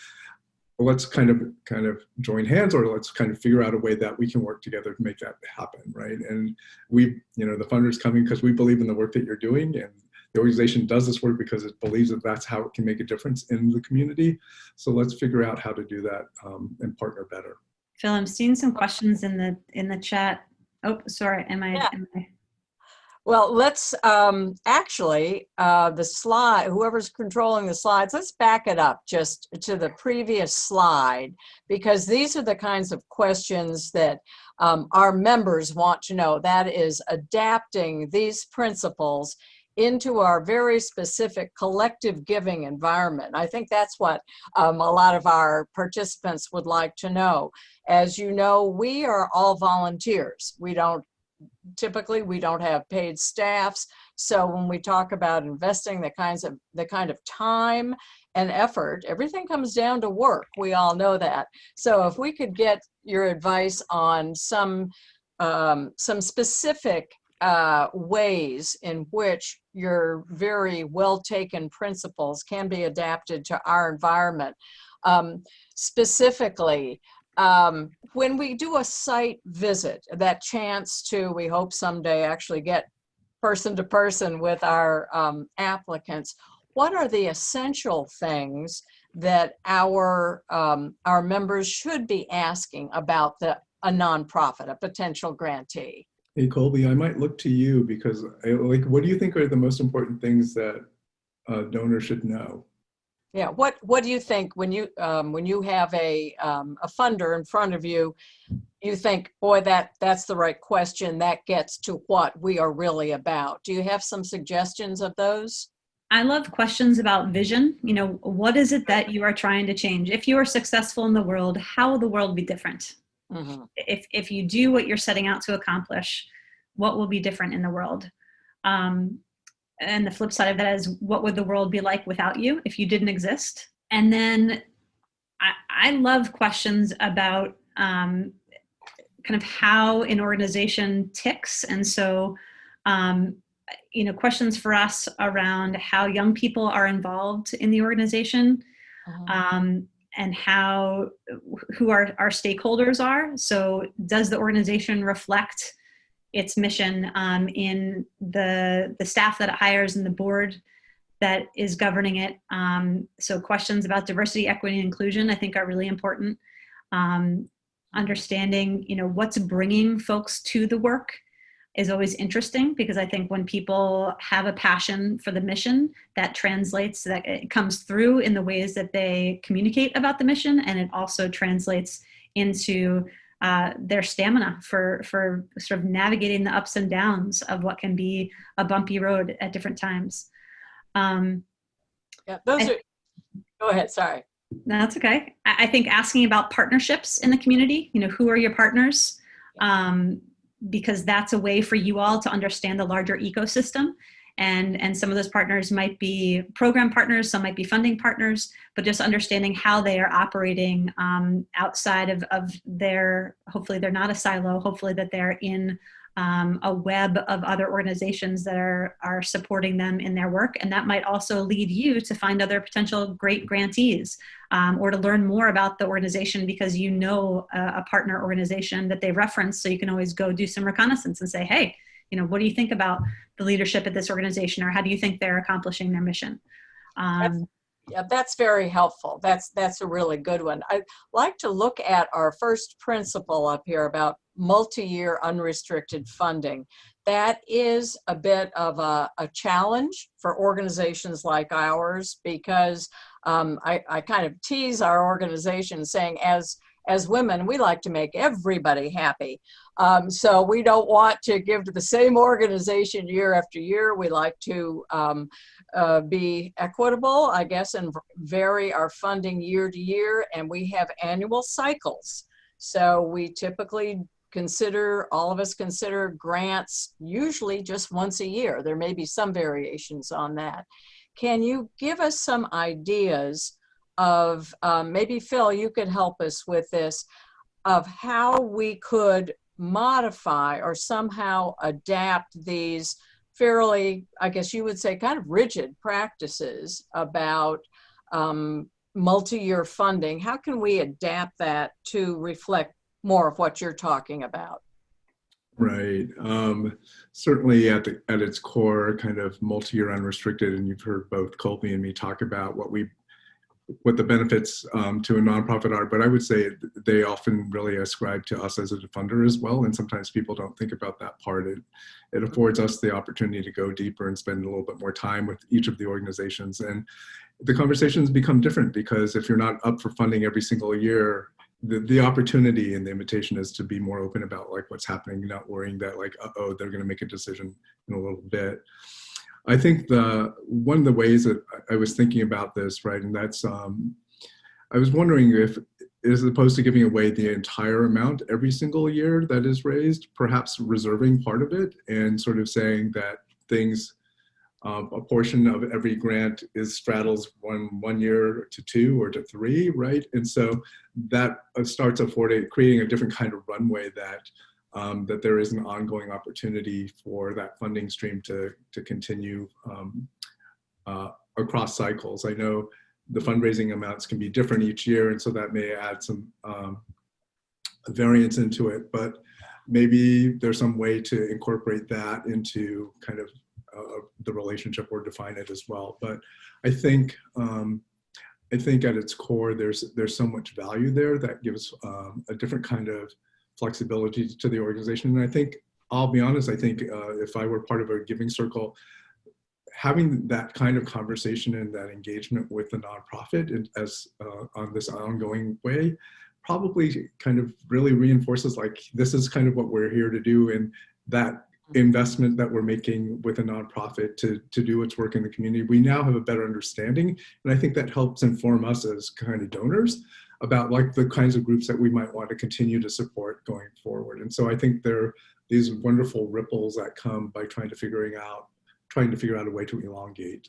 Well, let's kind of join hands, or let's kind of figure out a way that we can work together to make that happen, right? And we, the funder's coming because we believe in the work that you're doing, and the organization does this work because it believes that that's how it can make a difference in the community. So let's figure out how to do that and partner better. Phil, I'm seeing some questions in the chat. Oh, sorry. Am I? Well, let's actually, the slide, whoever's controlling the slides, let's back it up just to the previous slide, because these are the kinds of questions that our members want to know. That is adapting these principles into our very specific collective giving environment. I think that's what a lot of our participants would like to know. As you know, we are all volunteers. Typically, we don't have paid staffs. So when we talk about investing the kind of time and effort, everything comes down to work. We all know that. So if we could get your advice on some specific ways in which your very well-taken principles can be adapted to our environment. Specifically, when we do a site visit, that chance to, we hope someday, actually get person to person with our applicants, what are the essential things that our members should be asking about a nonprofit, a potential grantee? Hey, Colby, I might look to you because, what do you think are the most important things that a donor should know? Yeah, what do you think when you have a funder in front of you, you think, boy, that's the right question, that gets to what we are really about? Do you have some suggestions of those? I love questions about vision. What is it that you are trying to change? If you are successful in the world, how will the world be different? Mm-hmm. If you do what you're setting out to accomplish, what will be different in the world? And the flip side of that is, what would the world be like without you if you didn't exist? And then I love questions about kind of how an organization ticks. And so, questions for us around how young people are involved in the organization. Uh-huh. And who our stakeholders are. So does the organization reflect its mission in the staff that it hires and the board that is governing it? So questions about diversity, equity, and inclusion, I think, are really important. Understanding, what's bringing folks to the work is always interesting, because I think when people have a passion for the mission, that translates, that it comes through in the ways that they communicate about the mission, and it also translates into their stamina for sort of navigating the ups and downs of what can be a bumpy road at different times. Yeah, go ahead, sorry. No, that's okay. I think asking about partnerships in the community, who are your partners? Because that's a way for you all to understand the larger ecosystem. And some of those partners might be program partners, some might be funding partners, but just understanding how they are operating outside of their, hopefully they're not a silo, hopefully that they're in a web of other organizations that are supporting them in their work. And that might also lead you to find other potential great grantees, or to learn more about the organization because a partner organization that they reference, so you can always go do some reconnaissance and say, hey, what do you think about the leadership at this organization, or how do you think they're accomplishing their mission? Yeah, that's very helpful. That's a really good one. I'd like to look at our first principle up here about multi-year unrestricted funding. That is a bit of a challenge for organizations like ours, because I kind of tease our organization saying, as women, we like to make everybody happy. So we don't want to give to the same organization year after year. We like to be equitable, I guess, and vary our funding year to year. And we have annual cycles. So we typically all of us consider grants usually just once a year. There may be some variations on that. Can you give us some ideas of, maybe Phil, you could help us with this, of how we could modify or somehow adapt these fairly, I guess you would say, kind of rigid practices about multi-year funding? How can we adapt that to reflect more of what you're talking about? Right. Certainly at its core, kind of multi-year unrestricted, and you've heard both Colby and me talk about what the benefits to a nonprofit are, but I would say they often really ascribe to us as a funder as well, and sometimes people don't think about that part. It affords us the opportunity to go deeper and spend a little bit more time with each of the organizations, and the conversations become different because if you're not up for funding every single year, the opportunity and the invitation is to be more open about like what's happening, not worrying that like, uh-oh, they're going to make a decision in a little bit. I think one of the ways that I was thinking about this, right, and that's, I was wondering if, as opposed to giving away the entire amount every single year that is raised, perhaps reserving part of it and sort of saying that things, a portion of every grant straddles one year to 2 or to 3, right? And so that starts creating a different kind of runway that there is an ongoing opportunity for that funding stream to continue across cycles. I know the fundraising amounts can be different each year, and so that may add some variance into it, but maybe there's some way to incorporate that into kind of the relationship or define it as well. But I think at its core, there's so much value there that gives a different kind of flexibility to the organization. And I think, I'll be honest, I think if I were part of a giving circle, having that kind of conversation and that engagement with the nonprofit as on this ongoing way probably kind of really reinforces like, this is kind of what we're here to do, and that investment that we're making with a nonprofit to do its work in the community, we now have a better understanding. And I think that helps inform us as kind of donors about like the kinds of groups that we might want to continue to support going forward. And so I think there are these wonderful ripples that come by trying to figure out a way to elongate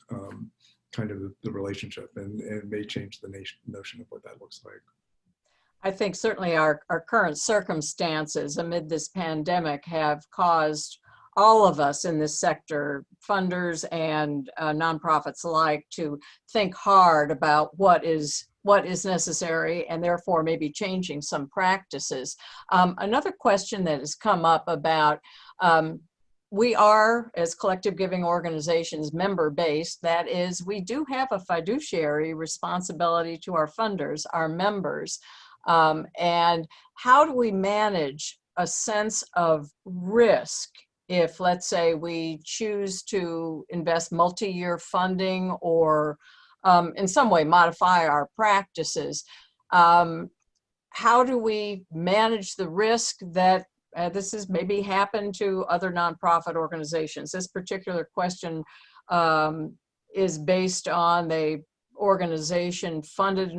kind of the relationship, and may change the notion of what that looks like. I think certainly our current circumstances amid this pandemic have caused all of us in this sector, funders and nonprofits alike, to think hard about what is necessary, and therefore maybe changing some practices. Another question that has come up about, we are, as collective giving organizations, member-based. That is, we do have a fiduciary responsibility to our funders, our members. And how do we manage a sense of risk if, let's say, we choose to invest multi-year funding or in some way modify our practices? How do we manage the risk that this has maybe happened to other nonprofit organizations? This particular question is based on the organization funded,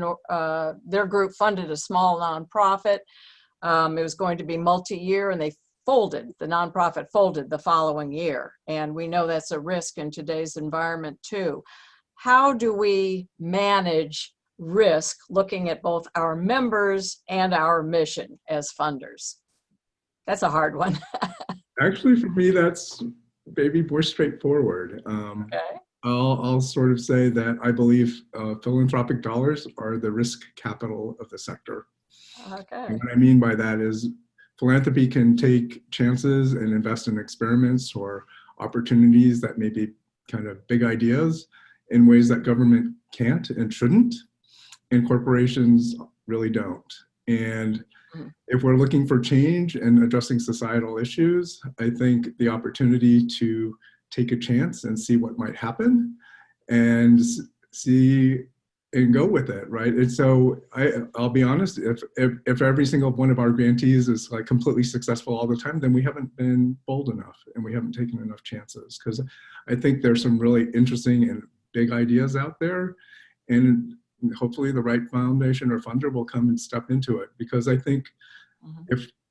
their group funded a small nonprofit. It was going to be multi-year, and they folded. The nonprofit folded the following year. And we know that's a risk in today's environment too. How do we manage risk looking at both our members and our mission as funders? That's a hard one. Actually, for me, that's maybe more straightforward. Okay. I'll sort of say that I believe philanthropic dollars are the risk capital of the sector. Okay. And what I mean by that is philanthropy can take chances and invest in experiments or opportunities that may be kind of big ideas in ways that government can't and shouldn't, and corporations really don't. And if we're looking for change and addressing societal issues, I think the opportunity to take a chance and see what might happen and see and go with it, right? And so I'll be honest, if every single one of our grantees is like completely successful all the time, then we haven't been bold enough and we haven't taken enough chances, because I think there's some really interesting and big ideas out there, and hopefully the right foundation or funder will come and step into it. Because I think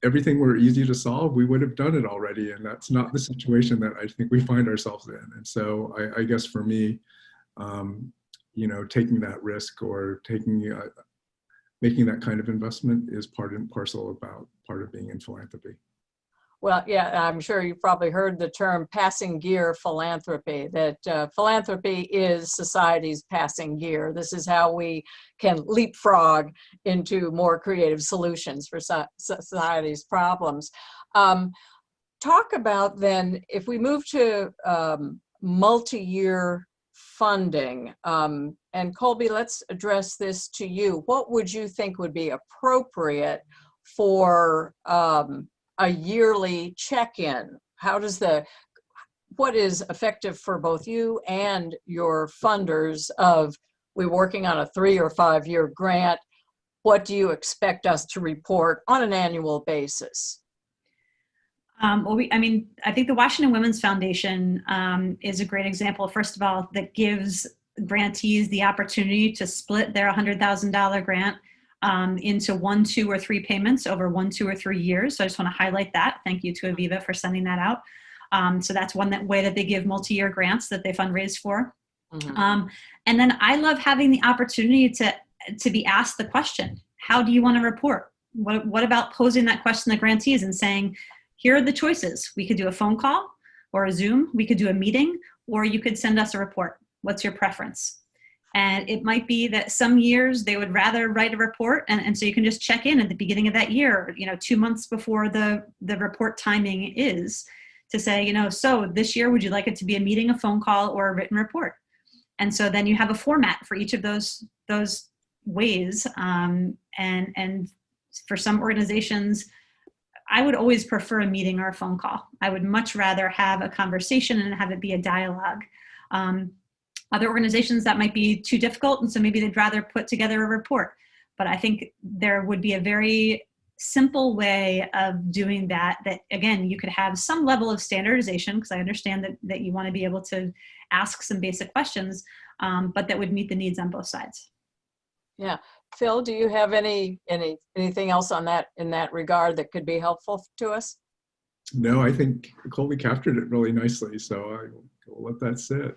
everything were easy to solve, we would have done it already. And that's not the situation that I think we find ourselves in. And so I guess for me, taking that risk or making that kind of investment is part and parcel about part of being in philanthropy. Well, yeah, I'm sure you've probably heard the term passing gear philanthropy, that philanthropy is society's passing gear. This is how we can leapfrog into more creative solutions for society's problems. Talk about then, if we move to multi-year funding, and Colby, let's address this to you. What would you think would be appropriate for a yearly check-in? What is effective for both you and your funders of, we're working on a 3 or 5 year grant, what do you expect us to report on an annual basis? I think the Washington Women's Foundation is a great example, first of all, that gives grantees the opportunity to split their $100,000 grant into 1, 2, or 3 payments over 1, 2, or 3 years. So I just want to highlight that. Thank you to Aviva for sending that out. So that's one way that they give multi-year grants that they fundraise for. Mm-hmm. And then I love having the opportunity to be asked the question, how do you want to report? What about posing that question to grantees and saying, here are the choices. We could do a phone call or a Zoom. We could do a meeting, or you could send us a report. What's your preference? And it might be that some years they would rather write a report, and so you can just check in at the beginning of that year, 2 months before the report timing is, to say, so this year, would you like it to be a meeting, a phone call, or a written report? And so then you have a format for each of those ways. And for some organizations, I would always prefer a meeting or a phone call. I would much rather have a conversation and have it be a dialogue. Other organizations, that might be too difficult, and so maybe they'd rather put together a report. But I think there would be a very simple way of doing that again, you could have some level of standardization, because I understand that you want to be able to ask some basic questions, but that would meet the needs on both sides. Yeah. Phil, do you have anything else on that, in that regard, that could be helpful to us? No, I think Colby captured it really nicely, so I'll let that sit.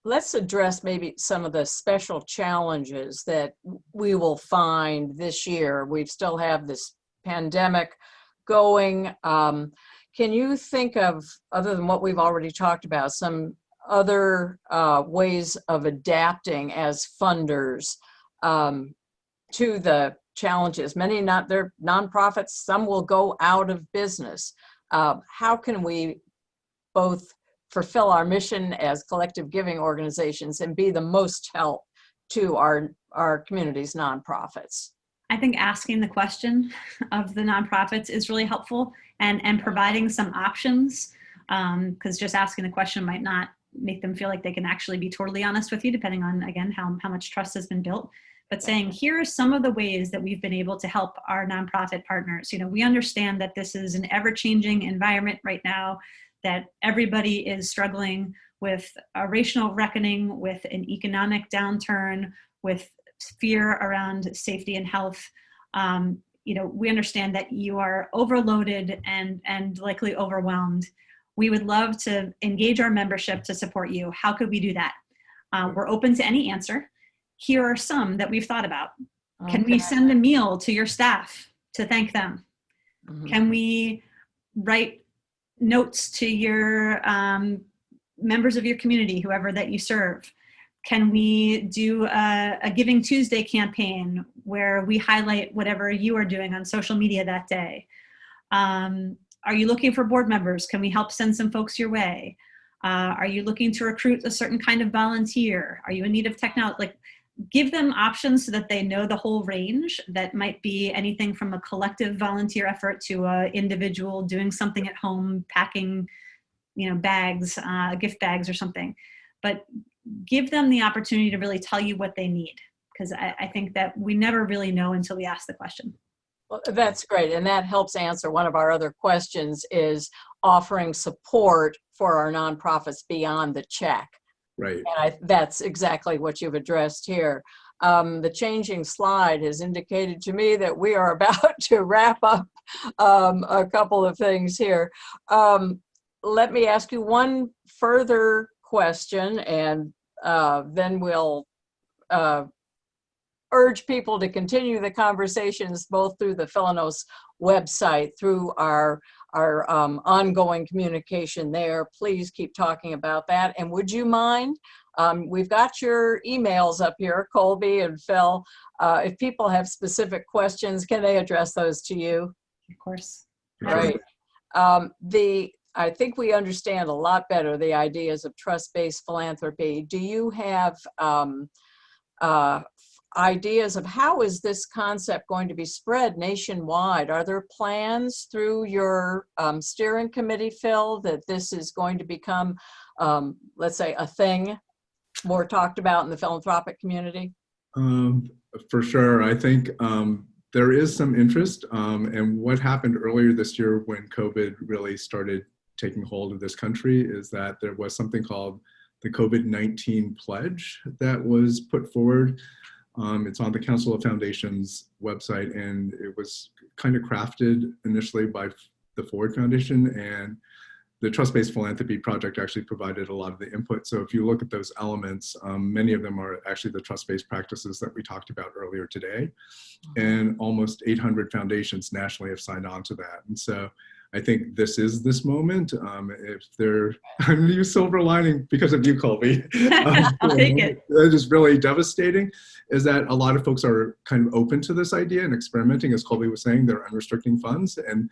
Let's address maybe some of the special challenges that we will find this year. We still have this pandemic going. Can you think of, other than what we've already talked about, some other ways of adapting as funders to the challenges? Many they're nonprofits, some will go out of business. How can we both fulfill our mission as collective giving organizations and be the most help to our community's nonprofits? I think asking the question of the nonprofits is really helpful, and providing some options, because just asking the question might not make them feel like they can actually be totally honest with you, depending on, again, how much trust has been built. But saying, here are some of the ways that we've been able to help our nonprofit partners. We understand that this is an ever-changing environment right now, that everybody is struggling with a racial reckoning, with an economic downturn, with fear around safety and health. We understand that you are overloaded and likely overwhelmed. We would love to engage our membership to support you. How could we do that? We're open to any answer. Here are some that we've thought about. Okay. Can we send a meal to your staff to thank them? Mm-hmm. Can we write notes to your members of your community, whoever that you serve? Can we do a Giving Tuesday campaign where we highlight whatever you are doing on social media that day? Are you looking for board members? Can we help send some folks your way? Are you looking to recruit a certain kind of volunteer? Are you in need of technology? Give them options so that they know the whole range. That might be anything from a collective volunteer effort to an individual doing something at home, packing, bags, gift bags or something. But give them the opportunity to really tell you what they need, because I think that we never really know until we ask the question. Well, that's great. And that helps answer one of our other questions, is offering support for our nonprofits beyond the check. Right. And that's exactly what you've addressed here. The changing slide has indicated to me that we are about to wrap up a couple of things here. Let me ask you one further question, and then we'll urge people to continue the conversations both through the Philanos website, through our ongoing communication there. Please keep talking about that. And would you mind, we've got your emails up here, Colby and Phil. If people have specific questions, can they address those to you? Of course. Right. I think we understand a lot better the ideas of trust-based philanthropy. Do you have ideas of how is this concept going to be spread nationwide? Are there plans through your steering committee, Phil, that this is going to become, let's say, a thing more talked about in the philanthropic community? For sure. I think there is some interest. And what happened earlier this year when COVID really started taking hold of this country is that there was something called the COVID-19 pledge that was put forward. It's on the Council of Foundations website, and it was kind of crafted initially by the Ford Foundation, and the Trust-Based Philanthropy Project actually provided a lot of the input. So if you look at those elements, many of them are actually the trust-based practices that we talked about earlier today, and almost 800 foundations nationally have signed on to that. And so I think this is this moment. If they're, I'm gonna use silver lining because of you, Colby. I'll take it. That is really devastating, is that a lot of folks are kind of open to this idea and experimenting. As Colby was saying, they're unrestricting funds. And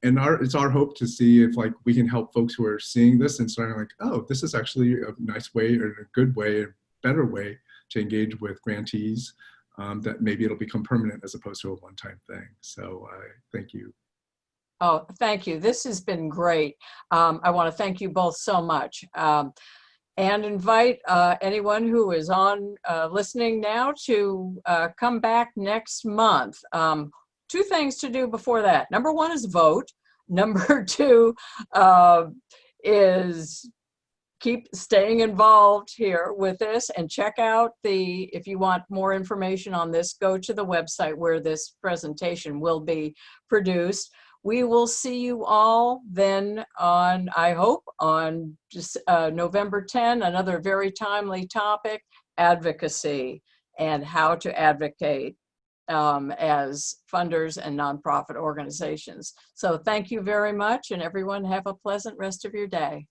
it's our hope to see if like we can help folks who are seeing this and starting like, oh, this is actually a nice way or a good way, a better way to engage with grantees, that maybe it'll become permanent as opposed to a one-time thing. So thank you. Oh, thank you. This has been great. I want to thank you both so much. And invite anyone who is on listening now to come back next month. Two things to do before that. Number one is vote. Number two is keep staying involved here with this, and check out if you want more information on this, go to the website where this presentation will be produced. We will see you all then on, I hope, on November 10, another very timely topic, advocacy and how to advocate as funders and nonprofit organizations. So thank you very much, and everyone have a pleasant rest of your day.